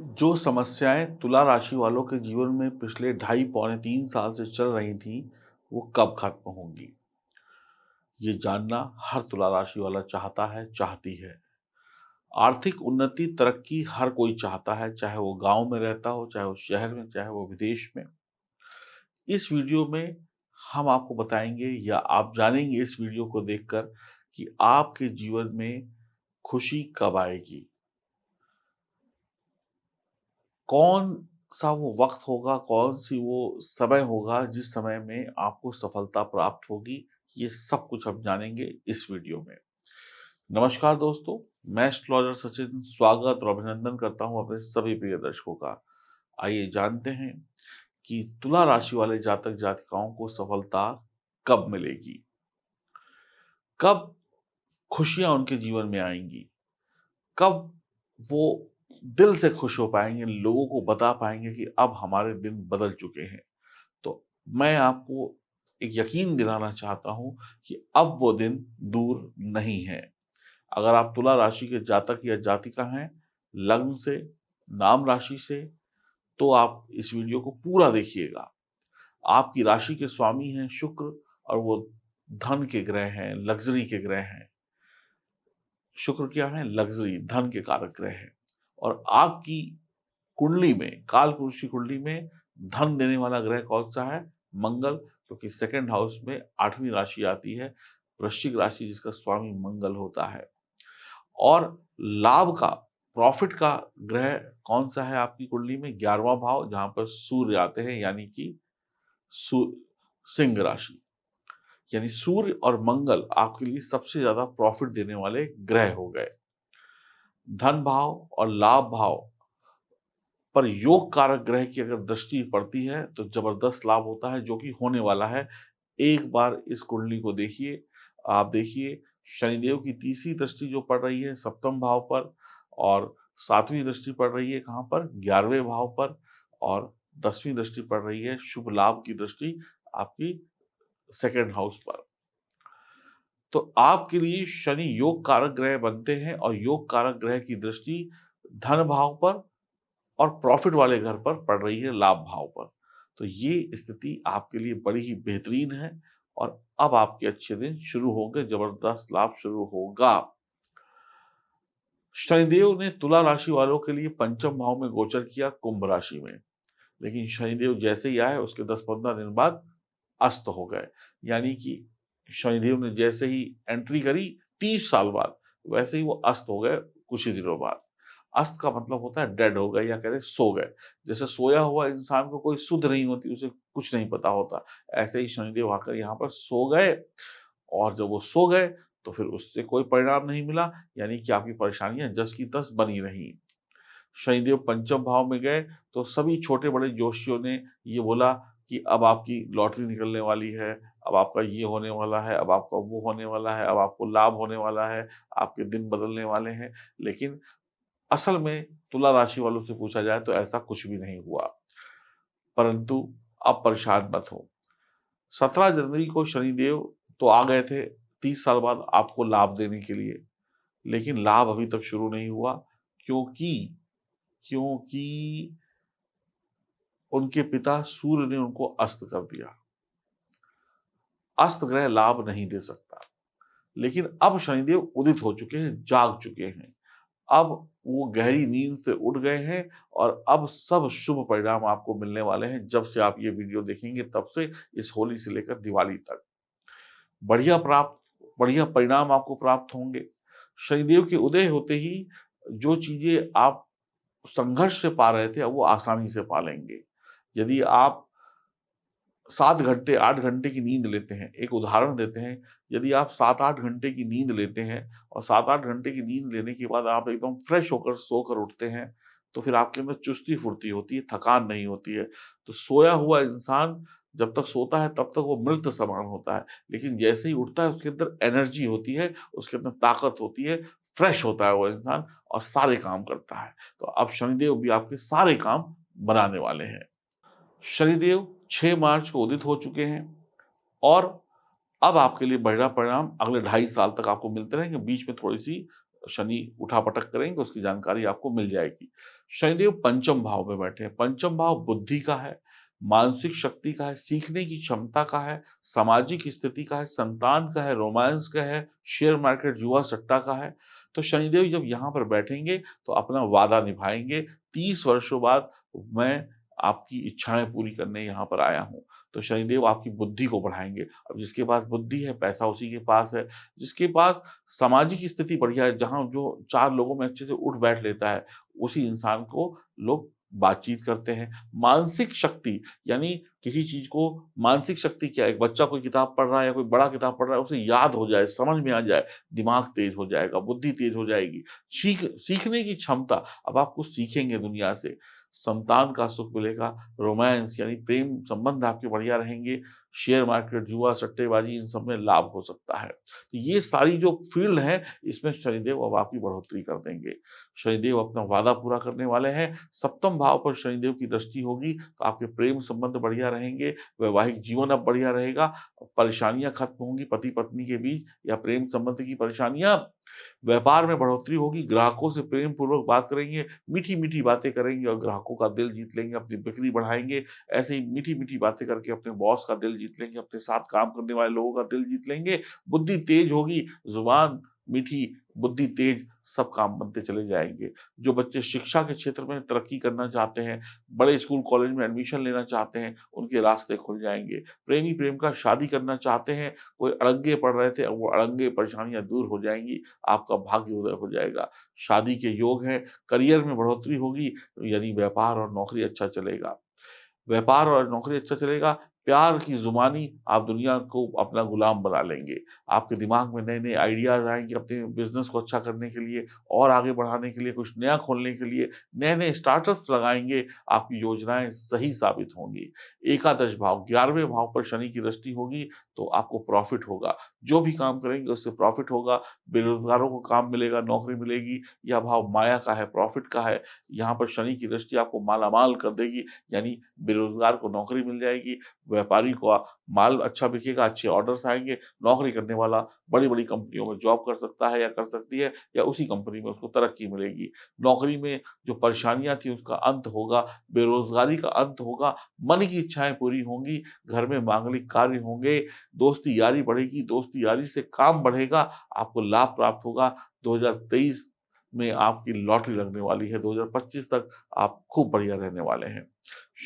जो समस्याएं तुला राशि वालों के जीवन में पिछले ढाई पौने 3 साल से चल रही थी, वो कब खत्म होंगी? ये जानना हर तुला राशि वाला चाहता है, चाहती है। आर्थिक उन्नति, तरक्की हर कोई चाहता है, चाहे वो गांव में रहता हो, चाहे वो शहर में, चाहे वो विदेश में। इस वीडियो में हम आपको बताएंगे या आप जानेंगे इस वीडियो को देखकर कि आपके जीवन में खुशी कब आएगी। कौन-सा वो वक़्त होगा, कौन-सी वो समय होगा जिस समय में आपको सफलता प्राप्त होगी, ये सब कुछ हम जानेंगे इस वीडियो में। नमस्कार दोस्तों, मैं एस्ट्रोलॉजर सचिन स्वागत और अभिनंदन करता हूँ अपने सभी प्रिय दर्शकों का। आइए जानते हैं कि तुला राशि वाले जातक-जातिकाओं को सफलता कब मिलेगी? कब खुशियाँ उनके जीवन में आएँगी? कब वो दिल से खुश हो पाएँगे, लोगों को बता पाएँगे कि अब हमारे दिन बदल चुके हैं। तो मैं आपको एक यकीन दिलाना चाहता हूँ कि अब वो दिन दूर नहीं है। अगर आप तुला राशि के जातक या जातिका हैं, लग्न से, नाम राशि से, तो आप इस वीडियो को पूरा देखिएगा। आपकी राशि के स्वामी हैं शुक्र और वो धन के ग्रह हैं, लग्ज़री के ग्रह हैं। शुक्र क्या है? लग्ज़री, धन के कारक ग्रह हैं और आपकी कुंडली में, कालपुरुष की कुंडली में धन देने वाला ग्रह कौन-सा है? मंगल, क्योंकि सेकंड हाउस में 8वीं राशि आती है, वृश्चिक राशि जिसका स्वामी मंगल होता है। और लाभ का, प्रॉफ़िट का ग्रह कौन-सा है आपकी कुंडली में? 11वाँ भाव जहाँ पर सूर्य आते हैं यानी कि सु सिंह राशि। यानी सूर्य और मंगल आपके लिए सबसे ज़्यादा प्रॉफ़िट देने वाले ग्रह हो गए। धन भाव और लाभ भाव पर योग कारक ग्रह की अगर दृष्टि पड़ती है तो जबरदस्त लाभ होता है जो कि होने वाला है। एक बार इस कुंडली को देखिए, आप देखिए शनिदेव की तीसरी दृष्टि जो पड़ रही है सप्तम भाव पर और 7वीं दृष्टि पड़ रही है कहाँ पर? 11वें भाव पर और 10वीं दृष्टि पड़ रही है शुभ लाभ की दृष्टि आपकी सेकंड हाउस पर। तो आपके लिए शनि योग कारक ग्रह बनते हैं और योग कारक ग्रह की दृष्टि धन भाव पर और प्रॉफिट वाले घर पर पड़ रही है लाभ भाव पर। तो ये स्थिति आपके लिए बड़ी ही बेहतरीन है और अब आपके अच्छे दिन शुरू होंगे, जबरदस्त लाभ शुरू होगा। शनिदेव ने तुला राशि वालों के लिए पंचम भाव में गोचर किया कुंभ राशि में, लेकिन शनिदेव जैसे ही आए उसके 10-15 दिन बाद अस्त हो गए। यानी कि शनिदेव ने जैसे ही एंट्री करी 30 साल बाद, वैसे ही वो अस्त हो गए कुछ ही दिनों बाद। अस्त का मतलब होता है डेड हो गए या कह लें सो गए। जैसे सोया हुआ इंसान को कोई सुध नहीं होती, उसे कुछ नहीं पता होता। ऐसे ही शनिदेव आकर यहाँ पर सो गए और जब वो सो गए तो फिर उससे कोई परिणाम नहीं मिला, यानी कि आपकी परेशानियाँ जस की तस बनी रहीं। शनिदेव पंचम भाव में गए तो सभी छोटे-बड़े ज्योतिषियों ने ये बोला कि अब आपकी लॉटरी निकलने वाली है, अब आपका ये होने वाला है, अब आपका वो होने वाला है, अब आपको लाभ होने वाला है, आपके दिन बदलने वाले हैं। लेकिन असल में तुला राशि वालों से पूछा जाए तो ऐसा कुछ भी नहीं हुआ। परंतु आप परेशान मत हो। 17 जनवरी को शनिदेव तो आ गए थे 30 साल बाद आपको लाभ देने के लिए, लेकिन लाभ अभी तक शुरू नहीं हुआ क्योंकि क्योंकि उनके पिता सूर्य ने उनको अस्त कर दिया। अस्त ग्रह लाभ नहीं दे सकता। लेकिन अब शनिदेव उदित हो चुके हैं, जाग चुके हैं। अब वो गहरी नींद से उठ गए हैं और अब सब शुभ परिणाम आपको मिलने वाले हैं। जब से आप ये वीडियो देखेंगे तब से इस होली से लेकर दिवाली तक। बढ़िया परिणाम आपको प्राप्त होंगे। शनिदेव के उदय होते ही जो चीज़ें आप संघर्ष से पा रहे थे, अब वो आसानी से पा लेंगे। यदि आप 7 घंटे, 8 घंटे की नींद लेते हैं, एक उदाहरण देते हैं, यदि आप 7-8 घंटे की नींद लेते हैं और 7-8 घंटे की नींद लेने के बाद आप एकदम फ्रेश होकर सोकर उठते हैं, तो फिर आपके अंदर चुस्ती-फुर्ती होती है, थकान नहीं होती है। तो सोया हुआ इंसान जब तक सोता है तब तक वो मृत समान होता है, लेकिन जैसे ही उठता है उसके अंदर एनर्जी होती है, उसके अंदर ताकत होती है, फ्रेश होता है वो इंसान और सारे काम करता है। तो अब शनिदेव भी आपके सारे काम बनाने वाले हैं। शनिदेव 6 मार्च को उदित हो चुके हैं और अब आपके लिए बढ़िया परिणाम अगले ढाई साल तक आपको मिलते रहेंगे। बीच में थोड़ी-सी शनि उठा-पटक करेंगे उसकी जानकारी आपको मिल जाएगी। शनिदेव पंचम भाव में बैठे हैं, पंचम भाव बुद्धि का है, मानसिक शक्ति का है, सीखने की क्षमता का है, सामाजिक स्थिति का है, संतान का है, रोमांस का है, शेयर मार्केट, जुआ, सट्टा का है। तो शनिदेव जब यहाँ पर बैठेंगे तो अपना वादा निभाएँगे, 30 वर्षों बाद मैं आपकी इच्छाएँ पूरी करने यहाँ पर आया हूँ। तो शनिदेव आपकी बुद्धि को बढ़ाएँगे। अब जिसके पास बुद्धि है, पैसा उसी के पास है। जिसके पास सामाजिक स्थिति बढ़िया है, जहाँ जो 4 लोगों में अच्छे से उठ-बैठ लेता है, उसी इंसान को लोग बातचीत करते हैं। मानसिक शक्ति यानी किसी चीज़ को मानसिक शक्ति क्या है? एक बच्चा कोई किताब पढ़ रहा है या कोई बड़ा किताब पढ़ रहा है, उसे याद हो जाए, समझ में आ जाए, दिमाग तेज़ हो जाएगा, बुद्धि तेज़ हो जाएगी। सीखने की क्षमता, अब आप कुछ सीखेंगे दुनिया से, संतान का सुख मिलेगा, रोमांस यानी प्रेम संबंध आपके बढ़िया रहेंगे, शेयर मार्केट, जुआ, सट्टेबाज़ी इन सब में लाभ हो सकता है। तो ये सारी जो फ़ील्ड है, इसमें शनिदेव अब आपकी बढ़ोतरी कर देंगे। शनिदेव अपना वादा पूरा करने वाले हैं, सप्तम भाव पर शनिदेव की दृष्टि होगी, तो आपके प्रेम संबंध बढ़िया रहेंगे, वैवाहिक जीवन अब बढ़िया रहेगा, परेशानियाँ खत्म होंगी पति-पत्नी के बीच या प्रेम संबंध की परेशानियाँ, व्यापार में बढ़ोतरी होगी, ग्राहकों से प्रेम पूर्वक बात करेंगे, मीठी-मीठी बातें करेंगे और ग्राहकों का दिल जीत लेंगे, अपनी बिक्री बढ़ाएँगे। ऐसे ही मीठी-मीठी बातें करके अपने बॉस का दिल जीत लेंगे, अपने साथ काम करने वाले लोगों का दिल जीत लेंगे, बुद्धि तेज होगी, ज़ुबान मीठी, बुद्धि तेज, सब काम बनते चले जाएँगे। जो बच्चे शिक्षा के क्षेत्र में तरक्की करना चाहते हैं, बड़े स्कूल कॉलेज में एडमिशन लेना चाहते हैं, उनके रास्ते खुल जाएँगे। प्रेमी प्रेमिका शादी करना चाहते हैं, कोई अड़ंगे पड़ रहे थे, अब वो अड़ंगे परेशानियाँ दूर हो जाएँगी, आपका भाग्य उदय हो जाएगा। शादी के योग हैं, करियर में बढ़ोतरी होगी, यानी व्यापार और नौकरी अच्छा चलेगा। व्यापार और नौकरी अच्छा चलेगा, प्यार की ज़ुबानी आप दुनिया को अपना गुलाम बना लेंगे। आपके दिमाग में नए-नए आइडियाज़ आएँगे अपने बिज़नेस को अच्छा करने के लिए और आगे बढ़ाने के लिए, कुछ नया खोलने के लिए, नए-नए स्टार्टअप्स लगाएँगे, आपकी योजनाएँ सही साबित होंगी। एकादश भाव, 11वें भाव पर शनि की दृष्टि होगी, तो आपको प्रॉफ़िट होगा। जो भी काम करेंगे उससे प्रॉफ़िट होगा, बेरोज़गारों को काम मिलेगा, नौकरी मिलेगी। यह भाव माया का है, प्रॉफ़िट का है। यहाँ पर शनि की दृष्टि आपको मालामाल कर देगी, यानी बेरोज़गार को नौकरी मिल जाएगी, व्यापारी को माल अच्छा बिकेगा, अच्छे ऑर्डर्स आएँगे, नौकरी करने वाला बड़ी-बड़ी कंपनियों में जॉब कर सकता है या कर सकती है या उसी कंपनी में उसको तरक्की मिलेगी। नौकरी में जो परेशानियाँ थी उसका अंत होगा, बेरोज़गारी का अंत होगा, मन की इच्छाएँ पूरी होंगी, घर में मांगलिक कार्य होंगे, दोस्ती यारी बढ़ेगी, दोस्ती यारी से काम बढ़ेगा, आपको लाभ प्राप्त होगा। 2023 में आपकी लॉटरी लगने वाली है, 2025 तक आप खूब बढ़िया रहने वाले हैं।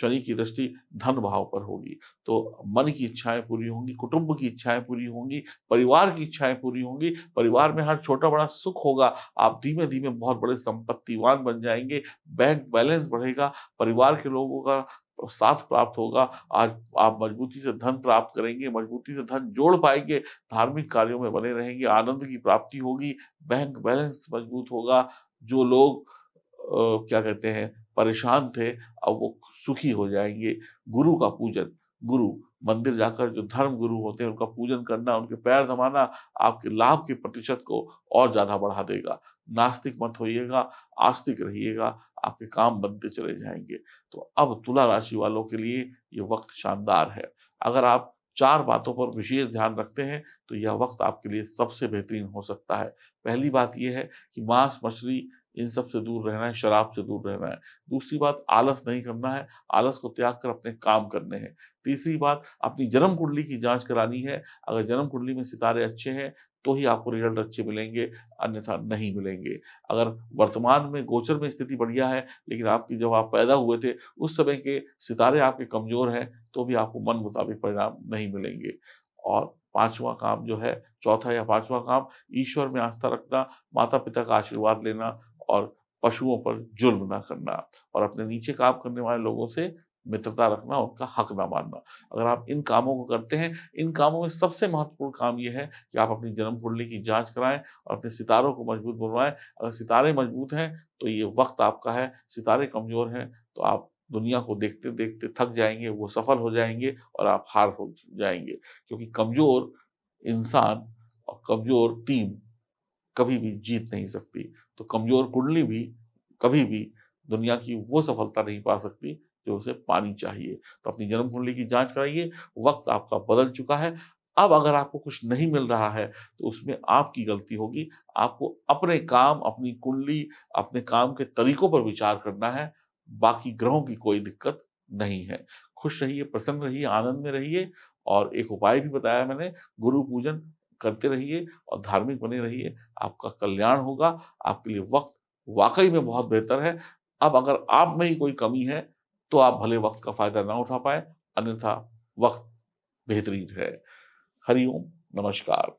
शनि की दृष्टि धन भाव पर होगी, तो मन की इच्छाएँ पूरी होंगी, कुटुंब की इच्छाएँ पूरी होंगी, परिवार की इच्छाएँ पूरी होंगी, परिवार में हर छोटा-बड़ा सुख होगा, आप धीमे-धीमे बहुत बड़े संपत्तिवान बन जाएँगे, बैंक बैलेंस बढ़ेगा, परिवार के लोगों का साथ प्राप्त होगा, आज आप मजबूती से धन प्राप्त करेंगे, मजबूती से धन जोड़ पाएँगे, धार्मिक कार्यों में बने रहेंगे, आनंद की प्राप्ति होगी, बैंक बैलेंस मजबूत होगा, जो लोग क्या कहते हैं परेशान थे, अब वो सुखी हो जाएँगे। गुरु का पूजन, गुरु मंदिर जाकर जो धर्म गुरु होते हैं उनका पूजन करना, उनके पैर दबाना आपके लाभ के प्रतिशत को और ज़्यादा बढ़ा देगा। नास्तिक मत होइएगा, आस्तिक रहिएगा, आपके काम बनते चले जाएँगे। तो अब तुला राशि वालों के लिए ये वक़्त शानदार है। अगर आप 4 बातों पर विशेष ध्यान रखते हैं, तो यह वक़्त आपके लिए सबसे बेहतरीन हो सकता है। पहली बात ये है कि मांस, मछली इन सब से दूर रहना है, शराब से दूर रहना है। दूसरी बात आलस नहीं करना है, आलस को त्याग कर अपने काम करने हैं। तीसरी बात अपनी जन्म कुंडली की जाँच करानी है, अगर जन्म कुंडली में सितारे अच्छे हैं, तो ही आपको रिज़ल्ट अच्छे मिलेंगे, अन्यथा नहीं मिलेंगे। अगर वर्तमान में गोचर में स्थिति बढ़िया है, लेकिन आपकी जब आप पैदा हुए थे, उस समय के सितारे आपके कमज़ोर हैं, तो भी आपको मन मुताबिक परिणाम नहीं मिलेंगे। और 5वाँ काम जो है, चौथा या 5वाँ काम ईश्वर में आस्था रखना, माता-पिता का आशीर्वाद लेना और पशुओं पर जुल्म ना करना और अपने नीचे काम करने वाले लोगों से मित्रता रखना, उनका हक ना मानना। अगर आप इन कामों को करते हैं, इन कामों में सबसे महत्वपूर्ण काम ये है कि आप अपनी जन्म कुंडली की जाँच कराएँ और अपने सितारों को मजबूत बनवाएँ। अगर सितारे मजबूत हैं, तो ये वक़्त आपका है, सितारे कमज़ोर हैं, तो आप दुनिया को देखते-देखते थक जाएँगे, वो सफल हो जाएँगे और आप हार हो जाएँगे। क्योंकि कमज़ोर इंसान और कमज़ोर टीम कभी भी जीत नहीं सकती। तो कमज़ोर कुंडली भी कभी भी दुनिया की वो सफलता नहीं पा सकती जो उसे पानी चाहिए। तो अपनी जन्म कुंडली की जाँच कराइए, वक़्त आपका बदल चुका है। अब अगर आपको कुछ नहीं मिल रहा है, तो उसमें आपकी गलती होगी। आपको अपने काम, अपनी कुंडली, अपने काम के तरीकों पर विचार करना है, बाकी ग्रहों की कोई दिक्कत नहीं है। खुश रहिए, प्रसन्न रहिए, आनंद में रहिए और एक उपाय भी बताया मैंने, गुरु पूजन करते रहिए और धार्मिक बने रहिए, आपका कल्याण होगा, आपके लिए वक़्त वाक़ई में बहुत बेहतर है। अब अगर आप में ही कोई कमी है, तो आप भले वक़्त का फ़ायदा ना उठा पाएँ, अन्यथा वक़्त बेहतरीन है। हरि ओम, नमस्कार।